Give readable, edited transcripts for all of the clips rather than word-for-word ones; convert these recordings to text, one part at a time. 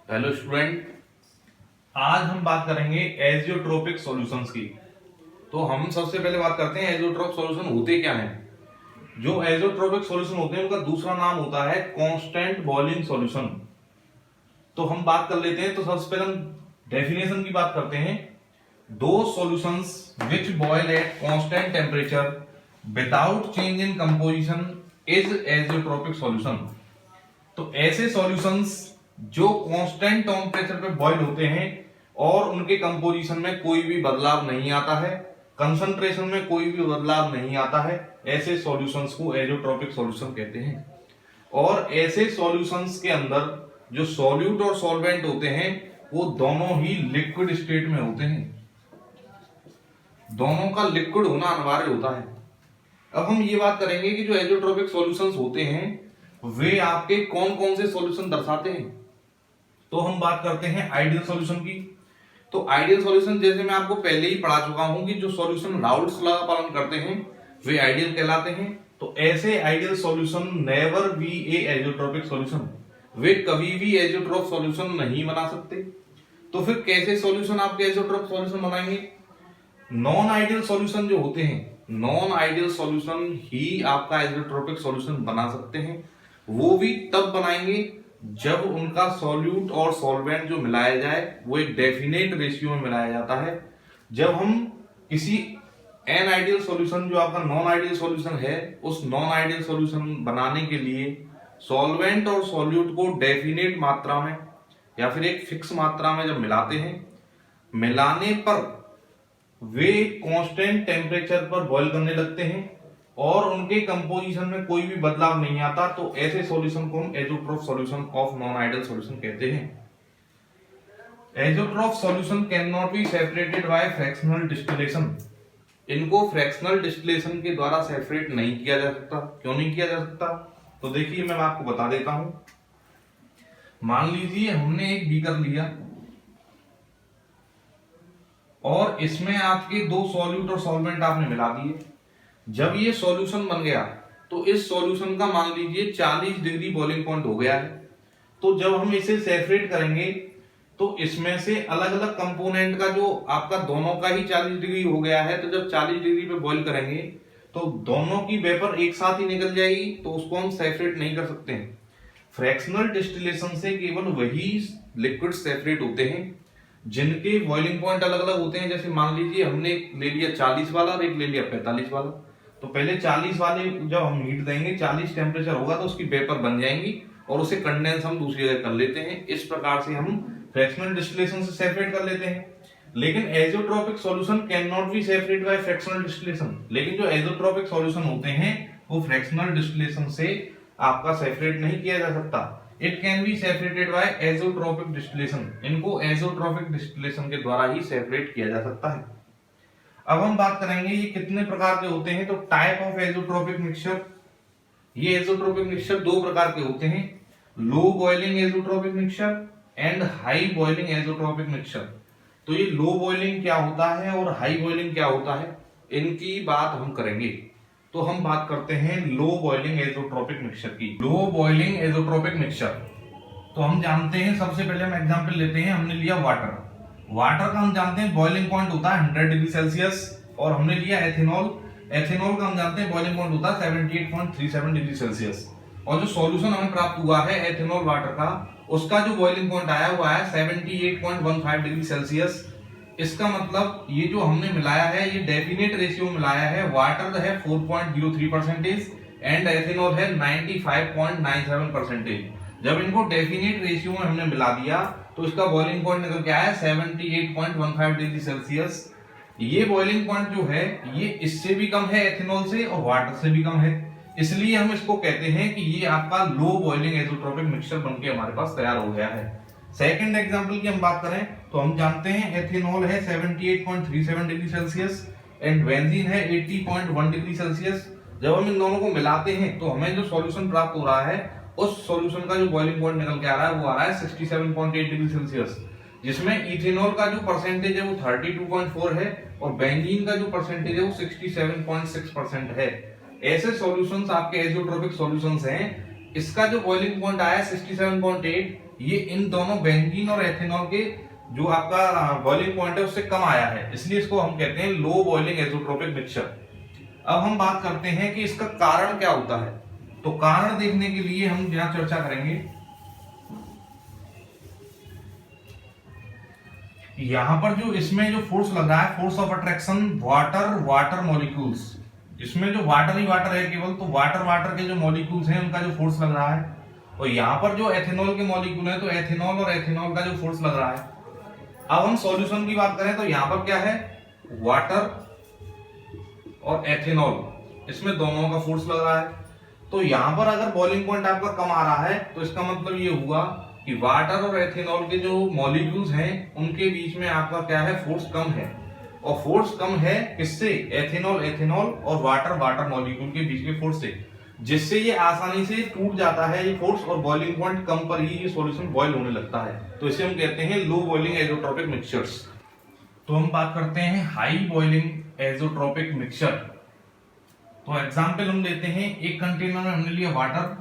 Hello student, आज हम बात करेंगे एजियोट्रोपिक सॉल्यूशंस की। तो हम सबसे पहले बात करते हैं एजियोट्रोपिक सॉल्यूशन होते क्या हैं। जो एजियोट्रोपिक सॉल्यूशन होते हैं उनका दूसरा नाम होता है कांस्टेंट बॉइलिंग सॉल्यूशन। तो हम बात कर लेते हैं। तो सबसे पहले हम डेफिनेशन की बात करते हैं। दो solutions which boil at constant temperature without change in composition is azeotropic solution. तो ऐसे सॉल्यूशंस जो कांस्टेंट टेम्परेचर पे बॉईल होते हैं और उनके कंपोजिशन में कोई भी बदलाव नहीं आता है, कंसंट्रेशन में कोई भी बदलाव नहीं आता है, ऐसे सॉल्यूशंस को एजियोट्रोपिक सॉल्यूशन कहते हैं। और ऐसे सॉल्यूशंस के अंदर जो सॉल्यूट और सॉल्वेंट होते हैं वो दोनों ही लिक्विड स्टेट में होते हैं। दोनों का लिक्विड होना अनिवार्य होता है। अब हम ये बात करेंगे कि जो एजियोट्रोपिक सॉल्यूशंस होते हैं वे आपके कौन कौन से सॉल्यूशन दर्शाते हैं। तो हम बात करते हैं आइडियल सॉल्यूशन की। तो आइडियल सॉल्यूशन जैसे मैं आपको पहले ही पढ़ा चुका हूं कि जो सॉल्यूशन राउल्ट्स लॉ का पालन करते हैं वे आइडियल कहलाते हैं। तो ऐसे ideal solution never be a azeotropic solution, वे कभी भी एजियोट्रोप सॉल्यूशन नहीं बना सकते। तो फिर कैसे सॉल्यूशन आपके एजियोट्रोप सॉल्यूशन बनाएंगे। नॉन आइडियल सॉल्यूशन जो होते हैं, नॉन आइडियल सॉल्यूशन ही आपका एजियोट्रोपिक सॉल्यूशन बना सकते हैं। वो भी तब बनाएंगे जब उनका सॉल्यूट और सॉल्वेंट जो मिलाया जाए वो एक डेफिनेट रेशियो में मिलाया जाता है। जब हम किसी एन आइडियल सॉल्यूशन जो आपका नॉन आइडियल सॉल्यूशन है उस नॉन आइडियल सॉल्यूशन बनाने के लिए सॉल्वेंट और सॉल्यूट को डेफिनेट मात्रा में या फिर एक फिक्स मात्रा में जब मिलाते हैं, मिलाने पर वे कांस्टेंट टेम्परेचर पर बॉईल करने लगते हैं और उनके कंपोजिशन में कोई भी बदलाव नहीं आता, तो ऐसे सॉल्यूशन को हम azeotrope solution of non ideal solution कहते हैं। Azeotrope solution can not B separated bye fractional distillation. इनको फ्रैक्शनल डिस्टिलेशन के द्वारा सेपरेट नहीं किया जा सकता। क्यों नहीं किया जा सकता? तो देखिए मैं आपको बता देता हूं। मान लीजिए हमने एक बीकर लिया और इसमें आपके दो सॉल्यूट और सॉल्वेंट आपने मिला दिए। जब ये सॉल्यूशन बन गया तो इस सॉल्यूशन का मान लीजिए 40 डिग्री बॉइलिंग पॉइंट हो गया है। तो जब हम इसे सेपरेट करेंगे तो इसमें से अलग अलग कंपोनेंट का जो आपका दोनों का ही 40 डिग्री हो गया है, तो जब 40 डिग्री पे बॉईल करेंगे तो दोनों की वेपर एक साथ ही निकल जाएगी, तो उसको हम सेपरेट नहीं कर सकते हैं। फ्रैक्शनल डिस्टिलेशन से केवल वही लिक्विड सेपरेट होते हैं जिनके बॉइलिंग पॉइंट अलग अलग होते हैं। जैसे मान लीजिए हमने एक ले लिया 40 वाला और एक ले लिया 45 वाला। तो पहले 40 वाले जब हम हीट देंगे 40 टेम्परेचर होगा तो उसकी वेपर बन जाएंगी और उसे कंडेंस हम दूसरी जगह कर लेते हैं। इस प्रकार से हम फ्रैक्शनल डिस्टिलेशन से सेपरेट कर लेते हैं। लेकिन azeotropic solution can not be separate by fractional distillation. लेकिन जो एजियोट्रोपिक सॉल्यूशन होते हैं वो फ्रैक्शनल डिस्टिलेशन से आपका सेपरेट नहीं किया जा सकता। It can be separated by azeotropic distillation. इनको एजियोट्रोपिक डिस्टिलेशन के द्वारा ही सेपरेट किया जा सकता है। अब हम बात करेंगे ये कितने प्रकार के होते हैं। तो टाइप ऑफ एजियोट्रोपिक मिक्सचर, ये एजियोट्रोपिक मिक्सचर दो प्रकार के होते हैं, low boiling azeotropic mixture and high boiling azeotropic mixture. तो ये लो बॉइलिंग क्या होता है और हाई बॉइलिंग क्या होता है, इनकी बात हम करेंगे। तो हम बात करते हैं लो बॉइलिंग एजियोट्रोपिक मिक्सचर की। लो बॉइलिंग एजियोट्रोपिक मिक्सचर तो हम जानते हैं, सबसे पहले हम एग्जांपल लेते हैं। हमने लिया वाटर। वाटर का हम जानते हैं बॉइलिंग पॉइंट होता है 100 डिग्री सेल्सियस। और हमने लिया एथेनॉल। एथेनॉल का हम जानते हैं बॉइलिंग पॉइंट होता है 78.37 डिग्री सेल्सियस। और जो सॉल्यूशन हमें प्राप्त हुआ है एथेनॉल वाटर का, उसका जो बॉइलिंग पॉइंट आया हुआ है 78.15 डिग्री सेल्सियस। इसका मतलब ये जो हमने मिलाया है ये डेफिनेट रेशियो मिलाया है। वाटर है 4.03% एंड एथेनॉल है 95.97%। जब इनको डेफिनेट रेशियो में हमने मिला दिया तो इसका बॉइलिंग पॉइंट निकल के आया 78.15 डिग्री सेल्सियस। ये बॉइलिंग पॉइंट जो है ये इससे भी कम है एथेनॉल से और वाटर से भी कम है, इसलिए हम इसको कहते हैं कि ये आपका लो बॉइलिंग एजियोट्रोपिक मिक्सचर बनके हमारे पास तैयार हो गया है। सेकंड एग्जांपल की हम बात करें तो हम जानते हैं एथेनॉल है 78.37 डिग्री सेल्सियस एंड बेंजीन है 80.1 डिग्री सेल्सियस। जब हम इन दोनों को मिलाते हैं तो हमें जो सॉल्यूशन प्राप्त हो रहा है उस सॉल्यूशन का जो बॉइलिंग पॉइंट निकल के आ रहा है वो आ रहा है 67.8 डिग्री सेल्सियस, जिसमें इथेनॉल का जो परसेंटेज है वो 32.4 है और बेंजीन का जो परसेंटेज है वो 67.6% है। ऐसे सॉल्यूशंस आपके एजियोट्रोपिक सॉल्यूशंस हैं। इसका जो बॉइलिंग पॉइंट आया 67.8 ये इन दोनों बेंजीन और एथेनॉल के जो आपका बॉइलिंग पॉइंट है उससे कम आया है, इसलिए इसको हम कहते हैं लो बॉइलिंग एजोट्रोपिक मिक्सचर। अब हम बात करते हैं कि इसका कारण क्या होता है। तो कारण देखने के लिए हम यहाँ चर्चा करेंगे। यहां पर जो इसमें जो फोर्स लग रहा है, force of attraction water molecules, इसमें जो वाटर ही वाटर है केवल, तो वाटर के जो मॉलिक्यूल्स हैं उनका जो फोर्स लग रहा है। और यहाँ पर जो एथेनॉल के मॉलिक्यूल है तो एथेनॉल और एथेनॉल का जो फोर्स लग रहा है। अब हम सॉल्यूशन की बात करें तो यहाँ पर क्या है, वाटर और एथेनॉल, इसमें दोनों का फोर्स लग रहा है। तो यहाँ पर अगर बॉइलिंग पॉइंट आपका कम आ रहा है तो इसका मतलब ये हुआ कि वाटर और एथेनॉल के जो मॉलिक्यूल्स हैं उनके बीच में आपका क्या है, फोर्स कम है। और फोर्स कम है किससे, एथेनॉल और वाटर मॉलिक्यूल के बीच के फोर्स से, जिससे ये आसानी से टूट जाता है ये फोर्स, और बॉइलिंग पॉइंट कम पर ही ये सॉल्यूशन बॉइल होने लगता है। तो इसे हम कहते हैं लो बॉइलिंग एजोट्रोपिक मिक्सचर्स। तो हम बात करते हैं हाई बॉइलिंग एजोट्रोपिक मिक्सचर। तो एग्जांपल हम लेते हैं, एक कंटेनर में हमने लिया वाटर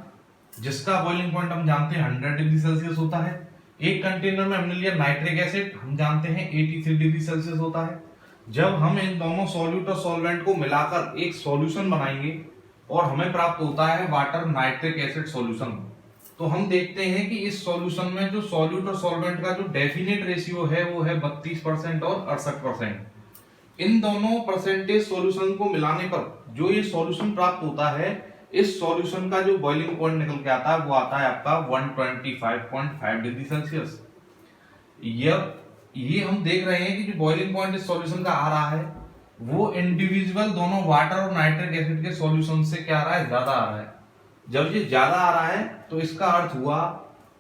जिसका बॉइलिंग पॉइंट हम जानते हैं 100 डिग्री सेल्सियस होता है। एक कंटेनर में हमने लिया नाइट्रिक एसिड, हम जानते हैं 83 डिग्री सेल्सियस होता है। जब हम इन दोनों सॉल्यूट और सॉल्वेंट को मिलाकर एक सॉल्यूशन बनाएंगे और हमें प्राप्त होता है वाटर नाइट्रिक एसिड सॉल्यूशन, तो हम देखते हैं कि इस सॉल्यूशन में जो सॉल्यूट और सॉल्वेंट का जो डेफिनेट रेशियो है वो है 32% और 68%। इन दोनों परसेंटेज सॉल्यूशन को मिलाने पर जो ये सॉल्यूशन प्राप्त होता है, इस सॉल्यूशन का जो बॉइलिंग पॉइंट निकल के आता है वो आता है आपका 125.5 डिग्री सेल्सियस। ये हम देख रहे हैं कि जो बॉइलिंग पॉइंट इस सॉल्यूशन का आ रहा है वो इंडिविजुअल दोनों वाटर और नाइट्रिक एसिड के सॉल्यूशन से क्या आ रहा है, ज्यादा आ रहा है। जब ये ज्यादा आ रहा है तो इसका अर्थ हुआ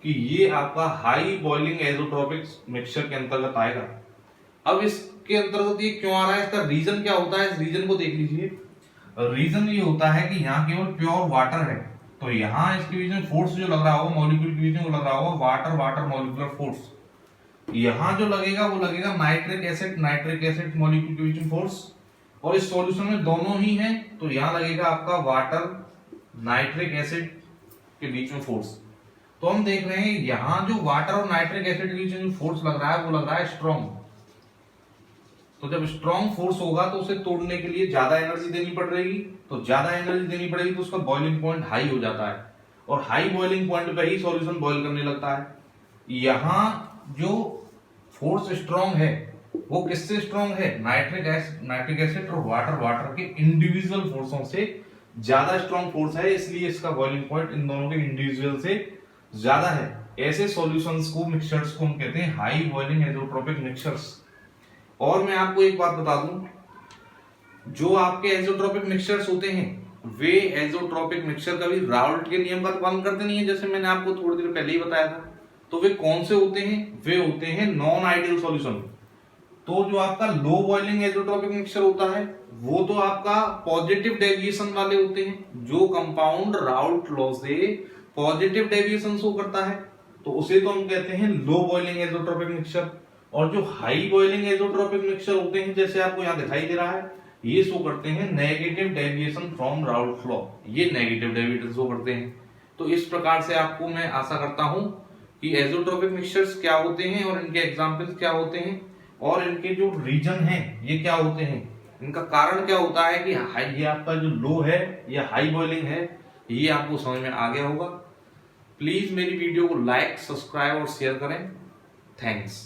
कि ये आपका हाई बॉइलिंग एजोट्रोपिक मिक्सचर के अंतर्गत आएगा। अब इसके अंतर्गत ये क्यों आ रहा है, इसका रीजन क्या होता है, इस रीजन को देख लीजिए। रीजन ये होता है कि यहाँ केवल प्योर वाटर है, तो यहाँ इसके बीच में फोर्स जो लग रहा होगा मॉलिक्यूल के बीच में वो लग रहा होगा वाटर मॉलिक्यूलर फोर्स। यहाँ जो लगेगा वो लगेगा नाइट्रिक एसिड मॉलिक्यूल के बीच में फोर्स, और इस सॉल्यूशन में दोनों ही हैं तो यहाँ लगेगा आपका वाटर नाइट्रिक एसिड के बीच में फोर्स। तो हम देख रहे हैं यहाँ जो वाटर और नाइट्रिक एसिड के बीच में जो फोर्स लग रहा है वो लग रहा है स्ट्रॉन्ग। तो जब स्ट्रॉन्ग फोर्स होगा तो उसे तोड़ने के लिए ज्यादा एनर्जी देनी पड़ रही, तो ज्यादा एनर्जी देनी पड़ेगी तो उसका बॉइलिंग पॉइंट हाई हो जाता है, और हाई बॉइलिंग पॉइंट पे ही सॉल्यूशन बॉइल करने लगता है। यहाँ जो फोर्स स्ट्रॉन्ग है वो किससे स्ट्रॉन्ग है, नाइट्रिक एसिड और वाटर के इंडिविजुअल फोर्सों से ज्यादा स्ट्रॉन्ग फोर्स है, इसलिए इसका बॉइलिंग पॉइंट इन दोनों के इंडिविजुअल से ज्यादा है। ऐसे सॉल्यूशंस को, मिक्सचर्स को हम कहते हैं हाई बॉइलिंग एजोट्रोपिक मिक्सचर्स। और मैं आपको एक बात बता दूं, जो आपके एजोट्रोपिक मिक्सचर्स होते हैं वे एजोट्रोपिक मिक्सचर कभी राउल्ट के नियम का पालन करते नहीं है, जैसे मैंने आपको थोड़ी देर पहले ही बताया था। तो वे कौन से होते हैं, वे होते हैं नॉन आइडियल सॉल्यूशन। तो जो आपका लो बॉइलिंग एजोट्रोपिक मिक्सचर होता है वो तो आपका पॉजिटिव डेविएशन वाले होते हैं, जो कंपाउंड राउल्ट लॉ से पॉजिटिव डेविएशन शो करता है, तो उसे तो हम कहते हैं लो बॉइलिंग एजोट्रोपिक मिक्सचर। और जो हाई बॉइलिंग एजोट्रोपिक मिक्सचर होते हैं, जैसे आपको यहाँ दिखाई दे रहा है, ये शो करते हैं negative deviation from Raoult law, ये नेगेटिव डेविएशन शो करते हैं। तो इस प्रकार से आपको मैं आशा करता हूं कि एजोट्रोपिक मिक्सचर्स क्या होते हैं और इनके एग्जांपल्स क्या होते हैं और इनके जो रीजन हैं ये क्या होते हैं, इनका कारण क्या होता है कि ये आपका जो लो है या हाई बॉइलिंग है, ये आपको समझ में आ गया होगा। प्लीज मेरी वीडियो को लाइक, सब्सक्राइब और शेयर करें। थैंक्स।